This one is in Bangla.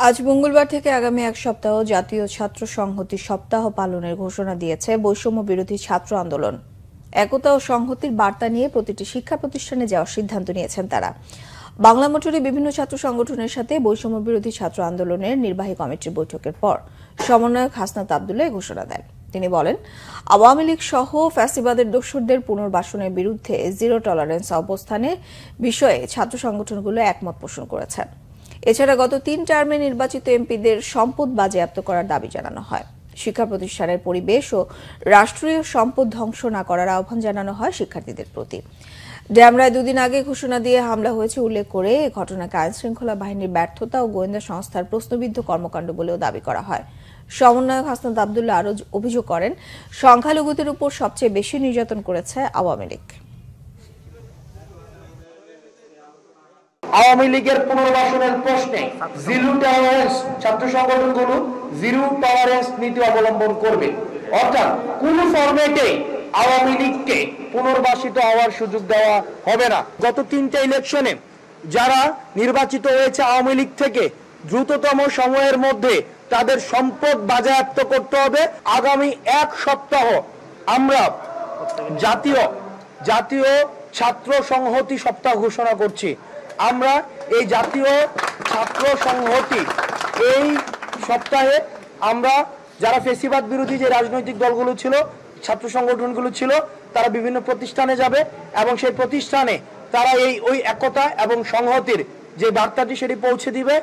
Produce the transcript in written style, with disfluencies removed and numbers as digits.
আজ মঙ্গলবার থেকে আগামী এক সপ্তাহ জাতীয় ছাত্র সংহতি সপ্তাহ পালনের ঘোষণা দিয়েছে বৈষম্য বিরোধী ছাত্র আন্দোলন। একতা ও সংহতির বার্তা নিয়ে প্রতিটি শিক্ষা প্রতিষ্ঠানে যাওয়ার সিদ্ধান্ত নিয়েছেন তারা। বাংলা মোটরে বিভিন্ন ছাত্র সংগঠনের সাথে বৈষম্য বিরোধী ছাত্র আন্দোলনের নির্বাহী কমিটির বৈঠকের পর সমন্বয়ক হাসনাত আব্দুল্লাহ ঘোষণা দেন। তিনি বলেন, আওয়ামী লীগ সহ ফ্যাসিবাদের দোসরদের পুনর্বাসনের বিরুদ্ধে জিরো টলারেন্স অবস্থানের বিষয়ে ছাত্র সংগঠনগুলো একমত পোষণ করেছে। এছাড়া গত 3 টার্মে নির্বাচিত এমপিদের সম্পদ বাজেয়াপ্ত করার দাবি জানানো হয়। শিক্ষা প্রতিষ্ঠানের পরিবেশ ও রাষ্ট্রীয় সম্পদ ধ্বংস না করার আহ্বান জানানো হয় শিক্ষার্থীদের প্রতি। ড্যামরায় 2 দিন আগে ঘোষণা দিয়ে হামলা হয়েছে উল্লেখ করে এ ঘটনাকে আইনশৃঙ্খলা বাহিনীর ব্যর্থতা ও গোয়েন্দা সংস্থার প্রশ্নবিদ্ধ কর্মকাণ্ড বলেও দাবি করা হয়। সমন্বয়ক হাসনাত আব্দুল্লাহ আরও অভিযোগ করেন, সংখ্যালঘুদের উপর সবচেয়ে বেশি নির্যাতন করেছে আওয়ামী লীগ। আওয়ামী লীগের পুনর্বাসনের প্রশ্নে জিরো টলারেন্স ছাত্র সংগঠনগুলো জিরো টলারেন্স নীতি অবলম্বন করবে। অর্থাৎ কোন ফরম্যাটে আওয়ামী লীগকে পুনর্বাসিত হওয়ার সুযোগ দেওয়া হবে না। গত 3টা ইলেকশনে যারা নির্বাচিত হয়েছে আওয়ামী লীগ থেকে দ্রুততম সময়ের মধ্যে তাদের সম্পদ বাজেয়াপ্ত করতে হবে। আগামী এক সপ্তাহ আমরা জাতীয় ছাত্র সংহতি সপ্তাহ ঘোষণা করছি। আমরা এই জাতীয় ছাত্র সংহতি এই সপ্তাহে আমরা যারা ফেসিবাদ বিরোধী যে রাজনৈতিক দলগুলো ছিল, ছাত্র সংগঠনগুলো ছিল, তারা বিভিন্ন প্রতিষ্ঠানে যাবে এবং সেই প্রতিষ্ঠানে তারা ওই একতা এবং সংহতির যে বার্তাটি সেটি পৌঁছে দিবে।